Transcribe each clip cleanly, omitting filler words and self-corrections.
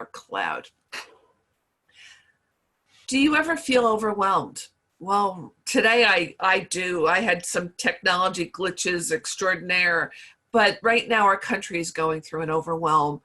cloud. Do you ever feel overwhelmed? Well, today I do. I had some technology glitches extraordinaire, but right now our country is going through an overwhelm.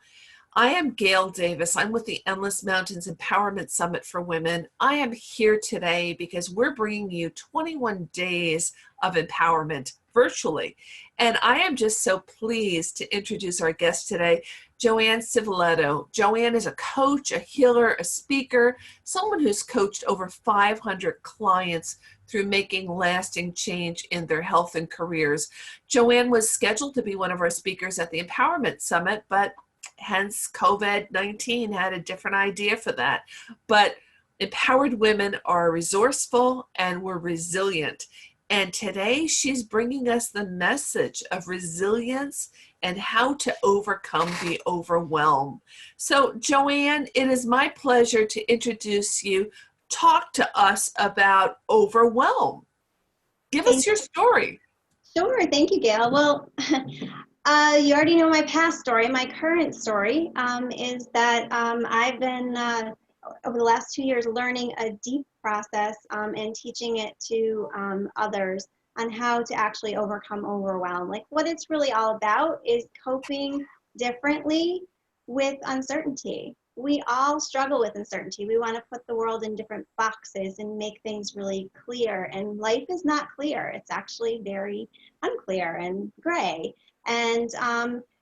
I am Gail Davis. I'm with the Endless Mountains Empowerment Summit for Women. I am here today because we're bringing you 21 days of empowerment virtually. And I am just so pleased to introduce our guest today, Joanne Civiletto. Joanne is a coach, a healer, a speaker, someone who's coached over 500 clients through making lasting change in their health and careers. Joanne was scheduled to be one of our speakers at the Empowerment Summit, but hence COVID-19 had a different idea for that. But empowered women are resourceful and we're resilient. And today she's bringing us the message of resilience and how to overcome the overwhelm. So Joanne, it is my pleasure to introduce you. Talk to us about overwhelm. Give us your story. Sure, thank you, Gail. Well, you already know my past story. My current story is that I've been, over the last 2 years, learning a deep process and teaching it to others on how to actually overcome overwhelm. Like, what it's really all about is coping differently with uncertainty. We all struggle with uncertainty. We want to put the world in different boxes and make things really clear. And life is not clear. It's actually very unclear and gray. And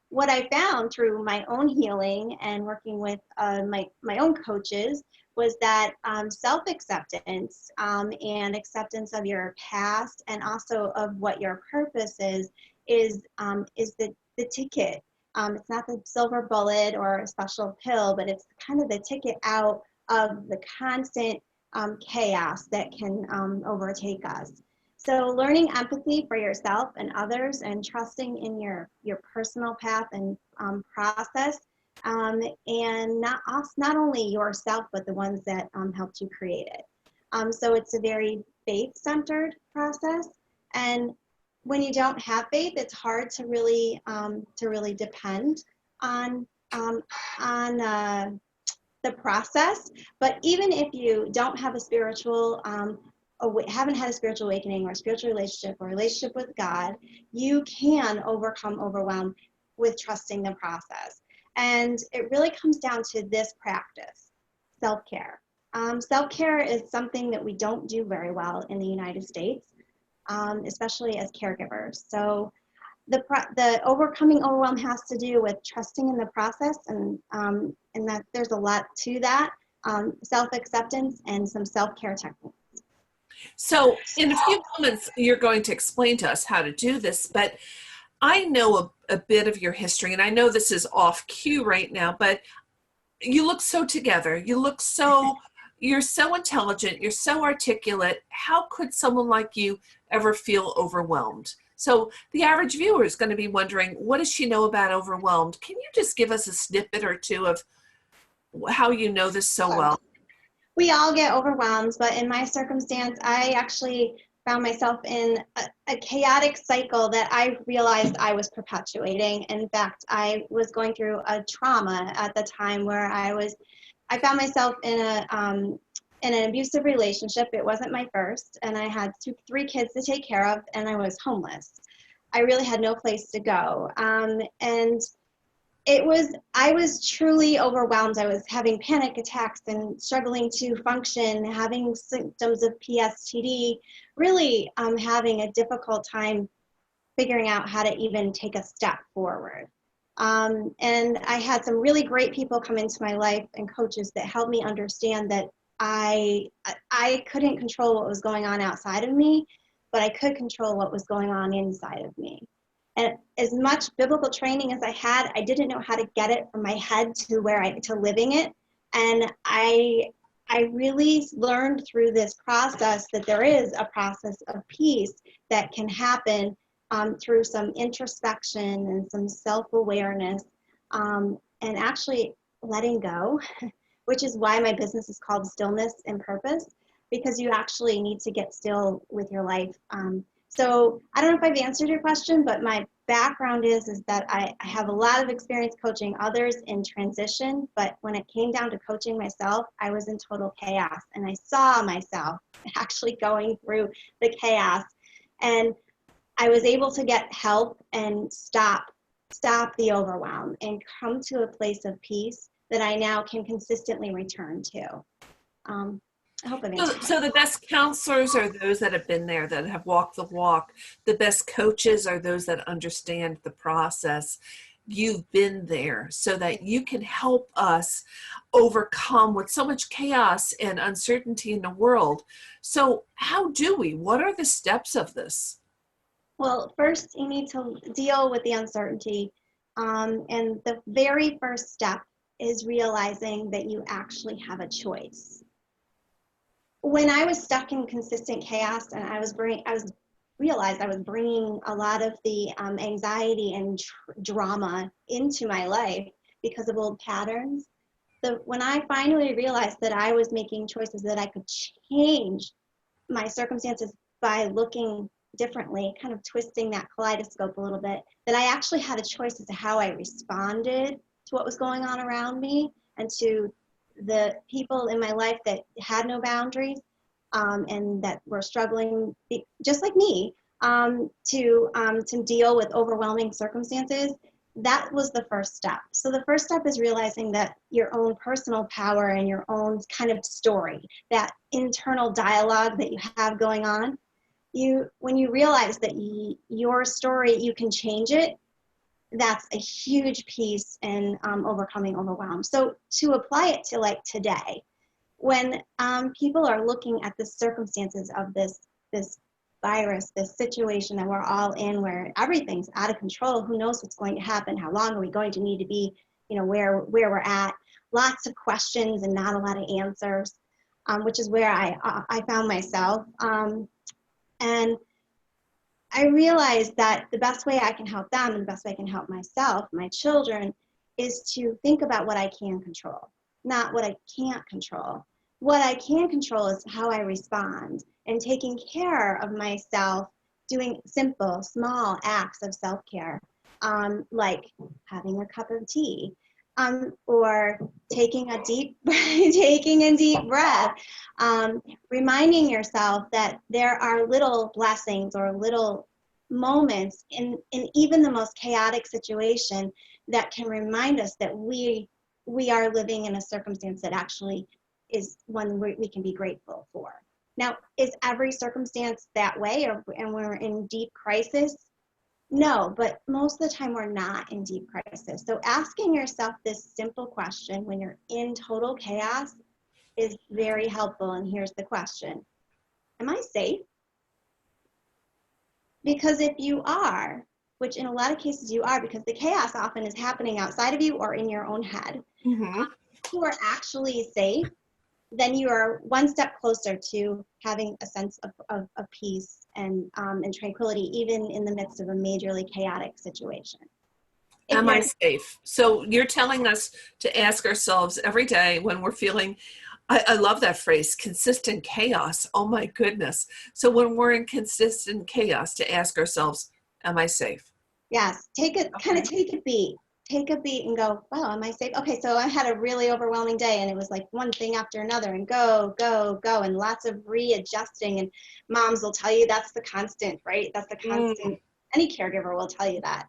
what I found through my own healing and working with my own coaches was that self-acceptance and acceptance of your past and also of what your purpose is the ticket. It's not the silver bullet or a special pill, but it's kind of the ticket out of the constant chaos that can overtake us. So learning empathy for yourself and others and trusting in your personal path and process and not only yourself, but the ones that helped you create it. So it's a very faith-centered process. And when you don't have faith, it's hard to really depend on the process. But even if you don't have a spiritual haven't had a spiritual awakening or a spiritual relationship or relationship with God, you can overcome overwhelm with trusting the process. And it really comes down to this practice, self-care. Self-care is something that we don't do very well in the United States, especially as caregivers. So the overcoming overwhelm has to do with trusting in the process and that there's a lot to that, self-acceptance and some self-care techniques. So in a few moments, you're going to explain to us how to do this, but I know a bit of your history, and I know this is off cue right now, but you look so together. You're so intelligent. You're so articulate. How could someone like you ever feel overwhelmed? So the average viewer is going to be wondering, what does she know about overwhelmed? Can you just give us a snippet or two of how you know this so well? We all get overwhelmed, but in my circumstance, I actually found myself in a chaotic cycle that I realized I was perpetuating. In fact, I was going through a trauma at the time where I found myself in an abusive relationship. It wasn't my first, and I had 3 kids to take care of, and I was homeless. I really had no place to go. And I was truly overwhelmed. I was having panic attacks and struggling to function, having symptoms of PSTD, really having a difficult time figuring out how to even take a step forward. And I had some really great people come into my life and coaches that helped me understand that I couldn't control what was going on outside of me, but I could control what was going on inside of me. And as much biblical training as I had, I didn't know how to get it from my head to living it. And I really learned through this process that there is a process of peace that can happen through some introspection and some self-awareness and actually letting go, which is why my business is called Stillness and Purpose, because you actually need to get still with your life. So I don't know if I've answered your question, but my background is that I have a lot of experience coaching others in transition, but when it came down to coaching myself, I was in total chaos, and I saw myself actually going through the chaos, and I was able to get help and stop the overwhelm and come to a place of peace that I now can consistently return to. I hope I've answered. So the best counselors are those that have been there, that have walked the walk. The best coaches are those that understand the process. You've been there so that you can help us overcome with so much chaos and uncertainty in the world. So how do we? What are the steps of this? Well, first you need to deal with the uncertainty. And the very first step is realizing that you actually have a choice. When I was stuck in consistent chaos, and realized I was bringing a lot of the anxiety and drama into my life because of old patterns. When I finally realized that I was making choices, that I could change my circumstances by looking differently, kind of twisting that kaleidoscope a little bit, that I actually had a choice as to how I responded to what was going on around me and to the people in my life that had no boundaries, and that were struggling, just like me, to deal with overwhelming circumstances. That was the first step. So the first step is realizing that your own personal power and your own kind of story, that internal dialogue that you have going on, when you realize that your story, you can change it, that's a huge piece in overcoming overwhelm. So to apply it to like today, when people are looking at the circumstances of this virus, this situation that we're all in, where everything's out of control, who knows what's going to happen, how long are we going to need to be, where we're at, lots of questions and not a lot of answers, which is where I found myself. And I realized that the best way I can help them and the best way I can help myself, my children, is to think about what I can control, not what I can't control. What I can control is how I respond, and taking care of myself, doing simple, small acts of self-care, like having a cup of tea, or taking a deep breath, reminding yourself that there are little blessings or little moments in even the most chaotic situation that can remind us that we are living in a circumstance that actually is one we can be grateful for. Now, is every circumstance that way, and we're in deep crisis? No, but most of the time we're not in deep crisis. So asking yourself this simple question when you're in total chaos is very helpful. And here's the question: am I safe? Because if you are, which in a lot of cases you are, because the chaos often is happening outside of you or in your own head, Mm-hmm. if you are actually safe, then you are one step closer to having a sense of peace and tranquility, even in the midst of a majorly chaotic situation. Am I safe? So you're telling us to ask ourselves every day when we're feeling, I love that phrase, consistent chaos. Oh my goodness. So when we're in consistent chaos, to ask ourselves, am I safe? Yes, kind of take a beat. Take a beat and go, wow, am I safe? Okay, so I had a really overwhelming day, and it was like one thing after another, and go, and lots of readjusting. And moms will tell you that's the constant, right? That's the constant. Any caregiver will tell you that.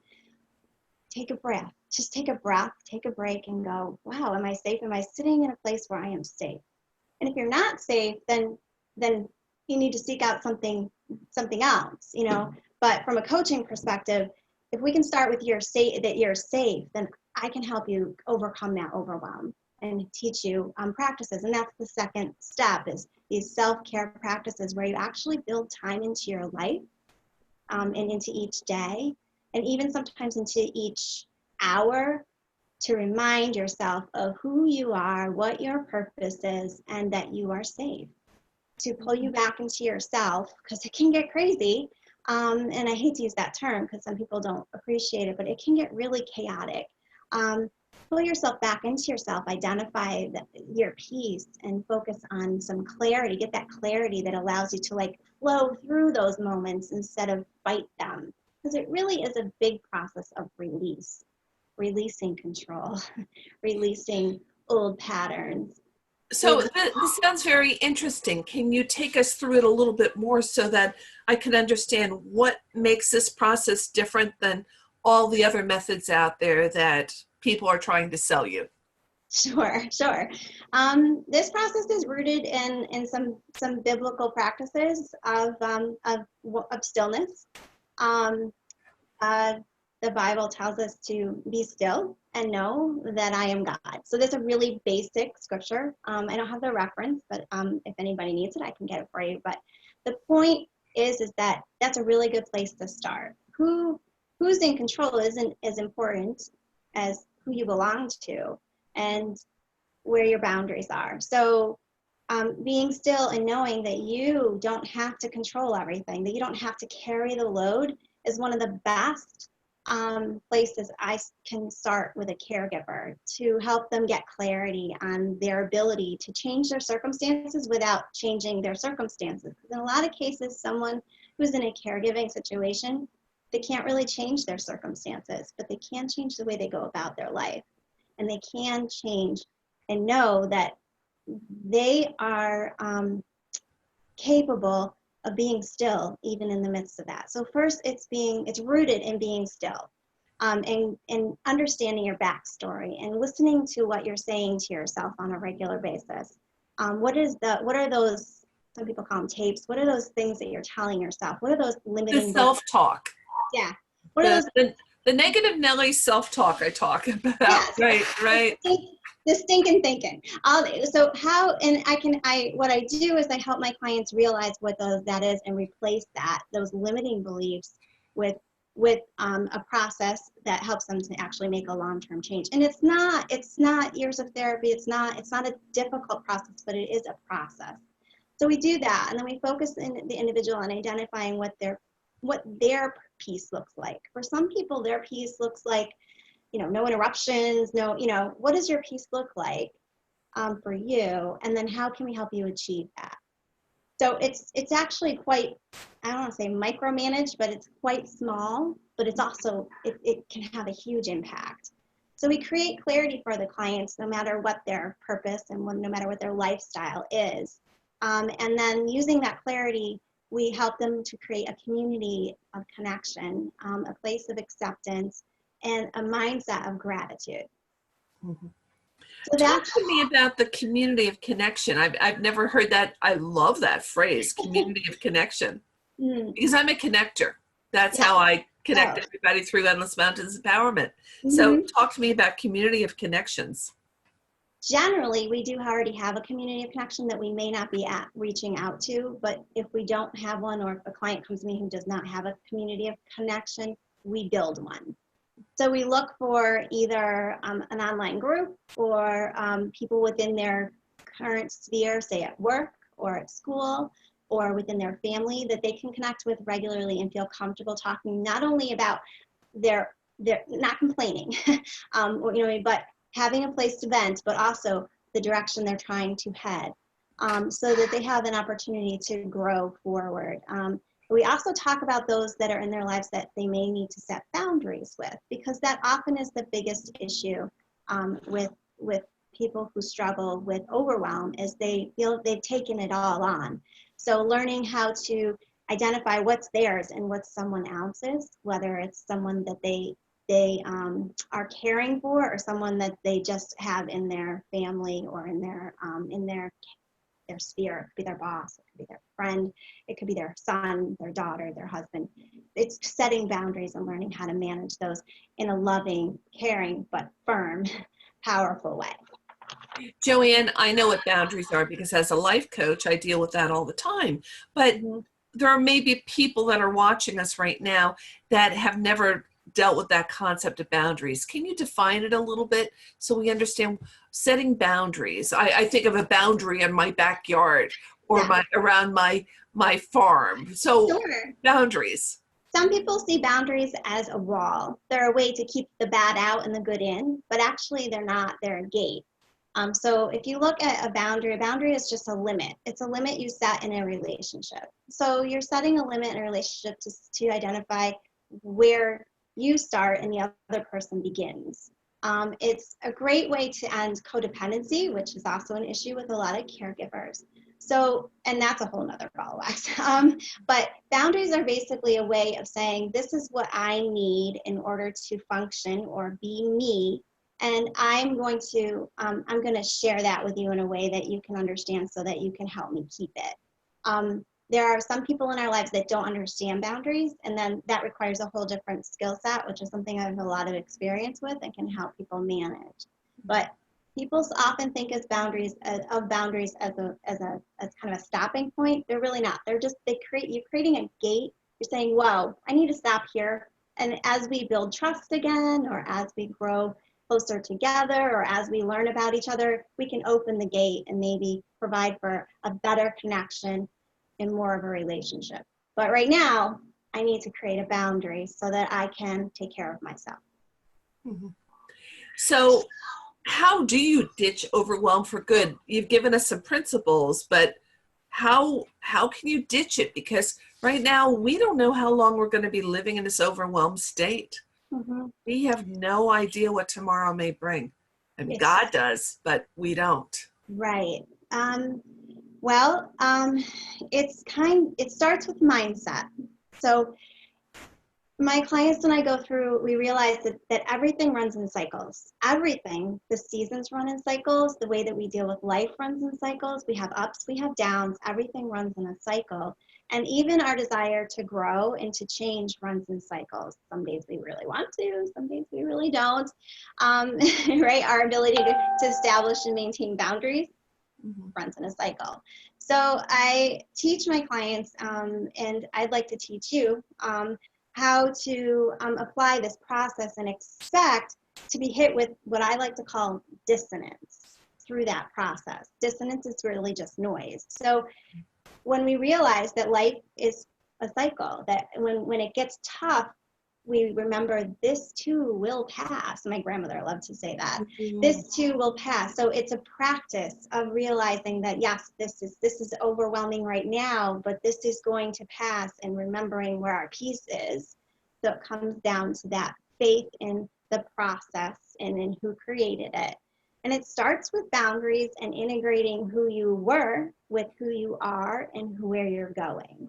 Take a breath. Just take a breath, take a break, and go, wow, am I safe? Am I sitting in a place where I am safe? And if you're not safe, then you need to seek out something else, But from a coaching perspective, if we can start with that you're safe, then I can help you overcome that overwhelm and teach you practices. And that's the second step, is these self-care practices where you actually build time into your life, and into each day, and even sometimes into each hour, to remind yourself of who you are, what your purpose is, and that you are safe. To pull you back into yourself, because it can get crazy. And I hate to use that term because some people don't appreciate it, but it can get really chaotic. Pull yourself back into yourself, identify your peace, and focus on some clarity. Get that clarity that allows you to flow through those moments instead of fight them. because it really is a big process of release, releasing control, releasing old patterns. So this sounds very interesting. Can you take us through it a little bit more so that I can understand what makes this process different than all the other methods out there that people are trying to sell you? Sure, sure. This process is rooted in some biblical practices of stillness. Um, uh, the Bible tells us to be still and know that I am God. So there's a really basic scripture. I don't have the reference, but if anybody needs it, I can get it for you. But the point is that that's a really good place to start. Who's in control isn't as important as who you belong to and where your boundaries are. So being still and knowing that you don't have to control everything, that you don't have to carry the load is one of the best places I can start with a caregiver to help them get clarity on their ability to change their circumstances without changing their circumstances. Because in a lot of cases, someone who's in a caregiving situation, they can't really change their circumstances, but they can change the way they go about their life. And they can change and know that they are capable of being still even in the midst of that. So first it's rooted in being still, and understanding your backstory and listening to what you're saying to yourself on a regular basis. What are those, some people call them tapes, what are those things that you're telling yourself? What are those The limiting self-talk. Yeah. What are those? The negative Nelly self-talk I talk about. Yes. Right. The stinking thinking. So how, and what I do is I help my clients realize what that is and replace those limiting beliefs with a process that helps them to actually make a long-term change. And it's not years of therapy. It's not a difficult process, but it is a process. So we do that, and then we focus in the individual on identifying what their peace looks like. For some people, their peace looks like, no interruptions, what does your peace look like for you? And then how can we help you achieve that? So it's actually quite, I don't want to say micromanaged, but it's quite small, but it's also, it can have a huge impact. So we create clarity for the clients no matter what their purpose and no matter what their lifestyle is. And then using that clarity, we help them to create a community of connection, a place of acceptance, and a mindset of gratitude. Mm-hmm. So Talk to me about the community of connection. I've never heard that. I love that phrase, community of connection, because I'm a connector. That's how I connect everybody through Endless Mountains Empowerment. So talk to me about community of connections. Generally, we do already have a community of connection that we may not be reaching out to, but if we don't have one, or if a client comes to me who does not have a community of connection, we build one. So we look for either an online group or people within their current sphere, say at work or at school or within their family, that they can connect with regularly and feel comfortable talking not only about their not complaining, but having a place to vent, but also the direction they're trying to head, so that they have an opportunity to grow forward. We also talk about those that are in their lives that they may need to set boundaries with, because that often is the biggest issue with people who struggle with overwhelm, is they feel they've taken it all on. So learning how to identify what's theirs and what's someone else's, whether it's someone that they are caring for, or someone that they just have in their family or in their sphere. It could be their boss, it could be their friend, it could be their son, their daughter, their husband. It's setting boundaries and learning how to manage those in a loving, caring, but firm, powerful way. Joanne, I know what boundaries are because as a life coach, I deal with that all the time. But there may be people that are watching us right now that have never dealt with that concept of boundaries. Can you define it a little bit so we understand setting boundaries? I think of a boundary in my backyard or around my farm. So boundaries. Some people see boundaries as a wall. They're a way to keep the bad out and the good in, but actually they're not. They're a gate. So if you look at a boundary is just a limit. It's a limit you set in a relationship. So you're setting a limit in a relationship to identify where you start and the other person begins. It's a great way to end codependency, which is also an issue with a lot of caregivers. So, and that's a whole nother ball of wax. But boundaries are basically a way of saying, this is what I need in order to function or be me. And I'm going to share that with you in a way that you can understand so that you can help me keep it. There are some people in our lives that don't understand boundaries, and then that requires a whole different skill set, which is something I have a lot of experience with and can help people manage. But people often think of boundaries as kind of a stopping point. They're really not. You're creating a gate. You're saying, "Whoa, I need to stop here." And as we build trust again, or as we grow closer together, or as we learn about each other, we can open the gate and maybe provide for a better connection in more of a relationship. But right now, I need to create a boundary so that I can take care of myself. Mm-hmm. So how do you ditch overwhelm for good? You've given us some principles, but how can you ditch it? Because right now we don't know how long we're going to be living in this overwhelmed state. Mm-hmm. We have no idea what tomorrow may bring. And God does, but we don't. Right. It starts with mindset. So my clients and I go through, we realize that everything runs in cycles. Everything, the seasons run in cycles, the way that we deal with life runs in cycles. We have ups, we have downs, everything runs in a cycle. And even our desire to grow and to change runs in cycles. Some days we really want to, some days we really don't. Right? Our ability to establish and maintain boundaries runs in a cycle. So I teach my clients, and I'd like to teach you, how to apply this process and expect to be hit with what I like to call dissonance through that process. Dissonance is really just noise. So when we realize that life is a cycle, that when it gets tough, we remember this too will pass. My grandmother loved to say that. Mm-hmm. This too will pass. So it's a practice of realizing that yes, this is overwhelming right now, but this is going to pass, and remembering where our peace is. So it comes down to that faith in the process and in who created it. And it starts with boundaries and integrating who you were with who you are and where you're going.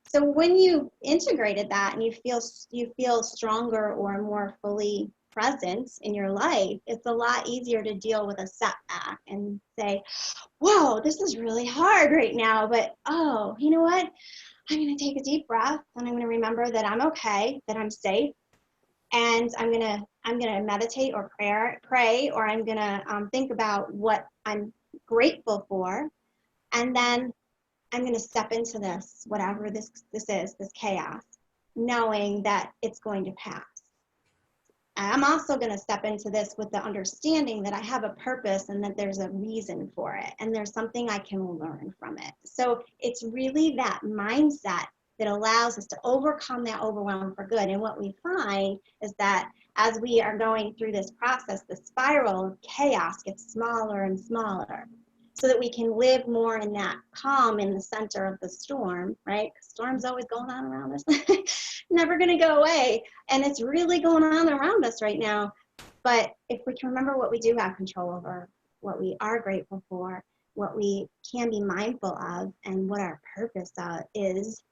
So when you integrated that and you feel stronger or more fully present in your life, it's a lot easier to deal with a setback and say, whoa, this is really hard right now, but oh, you know what? I'm going to take a deep breath, and I'm going to remember that I'm okay, that I'm safe, and I'm going to meditate or pray, or I'm going to think about what I'm grateful for, and then I'm going to step into this, whatever this is, this chaos, knowing that it's going to pass. I'm also going to step into this with the understanding that I have a purpose and that there's a reason for it, and there's something I can learn from it. So it's really that mindset that allows us to overcome that overwhelm for good. And what we find is that as we are going through this process, the spiral of chaos gets smaller and smaller, so that we can live more in that calm in the center of the storm, right? Storm's always going on around us, never going to go away. And it's really going on around us right now. But if we can remember what we do have control over, what we are grateful for, what we can be mindful of, and what our purpose is,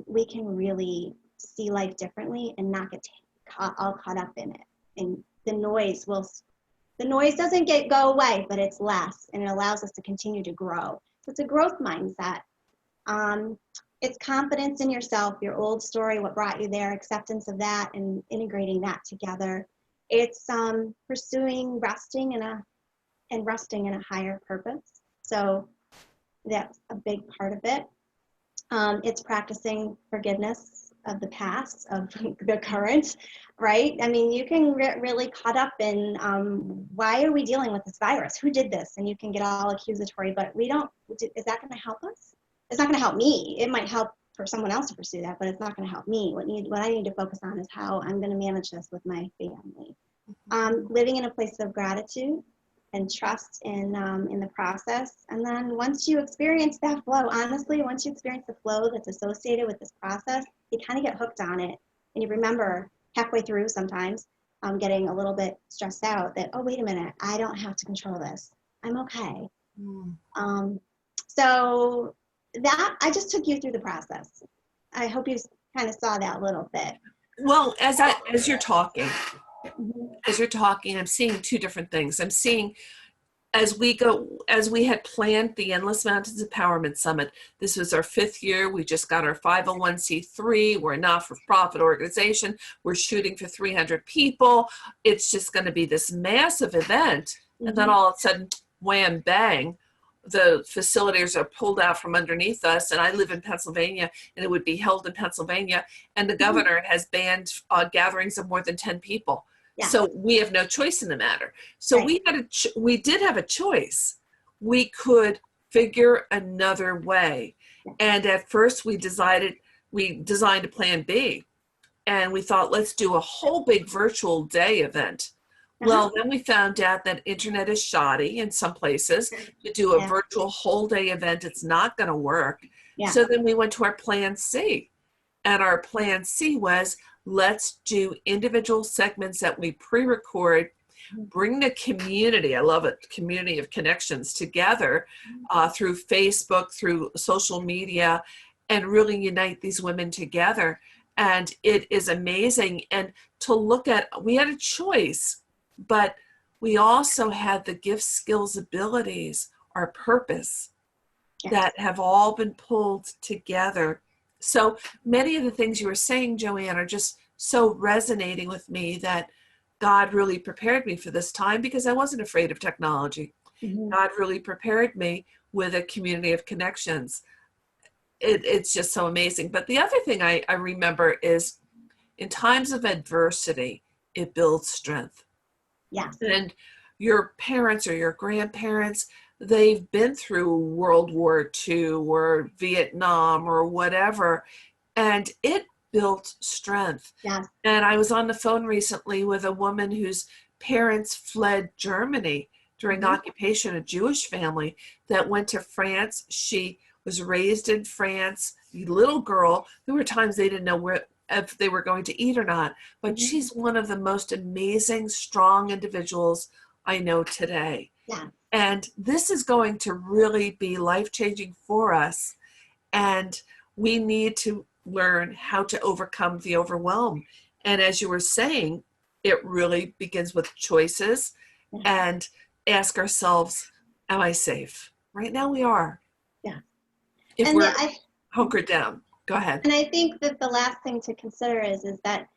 we can really see life differently and not get all caught up in it. And the noise doesn't go away, but it's less, and it allows us to continue to grow. So it's a growth mindset. It's confidence in yourself, your old story, what brought you there, acceptance of that, and integrating that together. It's pursuing resting in a higher purpose. So that's a big part of it. It's practicing forgiveness of the past, of the current, right? I mean, you can really caught up in why are we dealing with this virus? Who did this? And you can get all accusatory, but is that going to help us? It's not going to help me. It might help for someone else to pursue that, but it's not going to help me. What I need to focus on is how I'm going to manage this with my family. Living in a place of gratitude and trust in the process. And then once you experience that flow, honestly, once you experience the flow that's associated with this process, you kind of get hooked on it, and you remember halfway through sometimes getting a little bit stressed out that, oh, wait a minute, I don't have to control this. I'm okay. So that, I just took you through the process. I hope you kind of saw that a little bit. Well, as you're talking, Mm-hmm. I'm seeing two different things. I'm seeing as we had planned the Endless Mountains Empowerment Summit. This was our 5th year. We just got our 501c3. We're a not-for-profit organization. We're shooting for 300 people. It's just going to be this massive event. And then all of a sudden, wham, bang, the facilitators are pulled out from underneath us. And I live in Pennsylvania, and it would be held in Pennsylvania. And the governor has banned gatherings of more than 10 people. Yeah. So we have no choice in the matter. So Right. we did have a choice. We could figure another way. Yeah. And at first we designed a plan B, and we thought, let's do a whole big virtual day event. Well, then we found out that internet is shoddy in some places. To do a Yeah. virtual whole day event, it's not going to work. Yeah. So then we went to our plan C. And our plan C was, let's do individual segments that we pre-record, bring the community, I love it, community of connections together through Facebook, through social media, and really unite these women together. And it is amazing. And to look at, we had a choice, but we also had the gifts, skills, abilities, our purpose that have all been pulled together. So many of the things you were saying, Joanne, are just so resonating with me that God really prepared me for this time because I wasn't afraid of technology. God really prepared me with a community of connections. It's just so amazing. But the other thing I remember is in times of adversity, it builds strength. Yes. And your parents or your grandparents, they've been through World War II or Vietnam or whatever, and it built strength. Yes. And I was on the phone recently with a woman whose parents fled Germany during occupation, a Jewish family that went to France. She was raised in France, a little girl. There were times they didn't know if they were going to eat or not, but she's one of the most amazing, strong individuals I know today. Yeah. And this is going to really be life-changing for us. And we need to learn how to overcome the overwhelm. And as you were saying, it really begins with choices and ask ourselves, am I safe? Right now we are. Yeah. If And we're hunkered down. Go ahead. And I think that the last thing to consider is that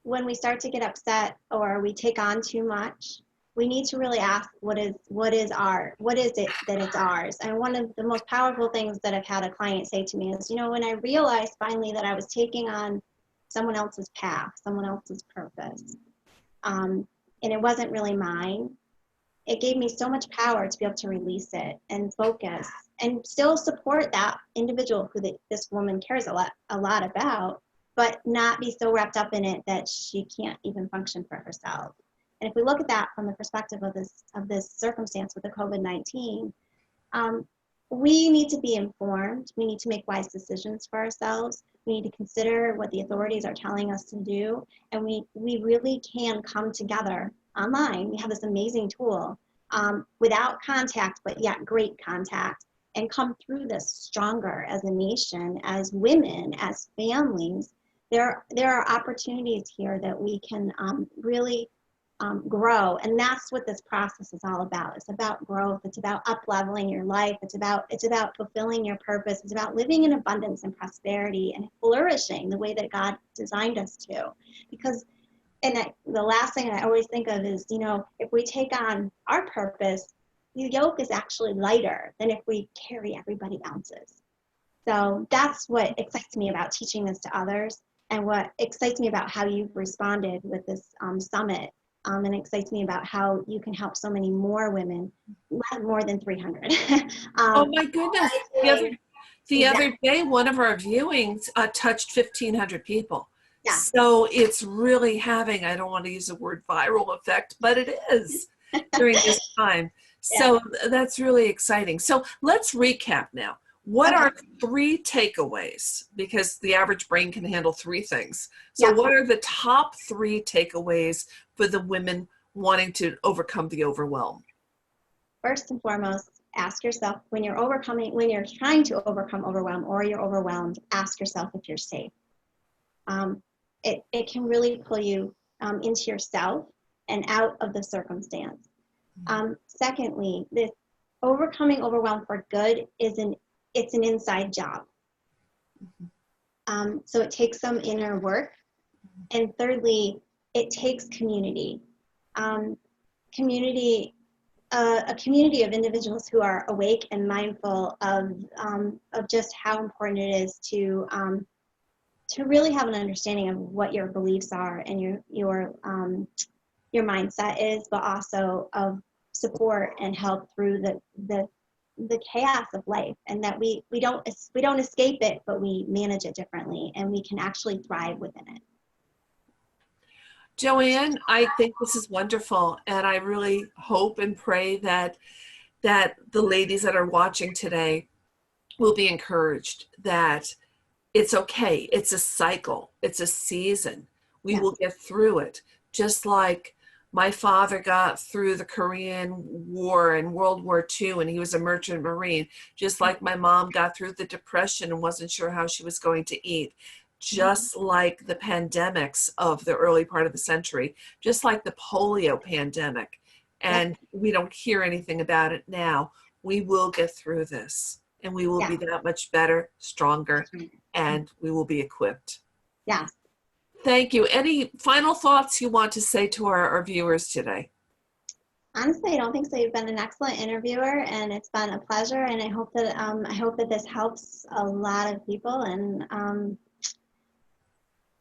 when we start to get upset or we take on too much, we need to really ask what is it that it's ours. And one of the most powerful things that I've had a client say to me is, when I realized finally that I was taking on someone else's path, someone else's purpose, and it wasn't really mine, it gave me so much power to be able to release it and focus and still support that individual who this woman cares a lot about, but not be so wrapped up in it that she can't even function for herself. And if we look at that from the perspective of this circumstance with the COVID-19, we need to be informed. We need to make wise decisions for ourselves. We need to consider what the authorities are telling us to do. And we really can come together online. We have this amazing tool without contact, but yet great contact, and come through this stronger as a nation, as women, as families. There are opportunities here that we can really grow, and that's what this process is all about. It's about growth. It's about up-leveling your life. It's about fulfilling your purpose. It's about living in abundance and prosperity and flourishing the way that God designed us to. Because, the last thing I always think of is, if we take on our purpose, the yoke is actually lighter than if we carry everybody else's. So that's what excites me about teaching this to others, and what excites me about how you've responded with this summit. And excites me about how you can help so many more women, more than 300. Oh my goodness. The other day, one of our viewings touched 1,500 people. Yeah. So it's really having, I don't want to use the word viral effect, but it is during this time. So that's really exciting. So let's recap now. What Okay. are 3 takeaways? Because the average brain can handle 3 things. So Yeah. what are the top 3 takeaways for the women wanting to overcome the overwhelm? First and foremost, ask yourself when you're trying to overcome overwhelm or you're overwhelmed, ask yourself if you're safe. Um, it can really pull you into yourself and out of the circumstance. Secondly, this overcoming overwhelm for good it's an inside job. So it takes some inner work. And thirdly, it takes community. Um, community, a community of individuals who are awake and mindful of just how important it is to really have an understanding of what your beliefs are and your mindset is, but also of support and help through the chaos of life, and that we don't escape it, but we manage it differently, and we can actually thrive within it. Joanne, I think this is wonderful, and I really hope and pray that the ladies that are watching today will be encouraged that it's okay. It's a cycle. It's a season. We will Yes. get through it. Just like my father got through the Korean War and World War II, and he was a merchant marine. Just like my mom got through the Depression and wasn't sure how she was going to eat. Just like the pandemics of the early part of the century. Just like the polio pandemic. Yep. And we don't hear anything about it now. We will get through this, and we will be Yeah. that much better, stronger, and we will be equipped. Yes. Thank you. Any final thoughts you want to say to our viewers today? Honestly, I don't think so. You've been an excellent interviewer, and it's been a pleasure. And I hope that this helps a lot of people. And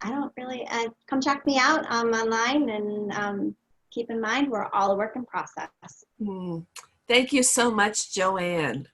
I don't really come check me out online, and keep in mind we're all a work in process. Thank you so much, Joanne.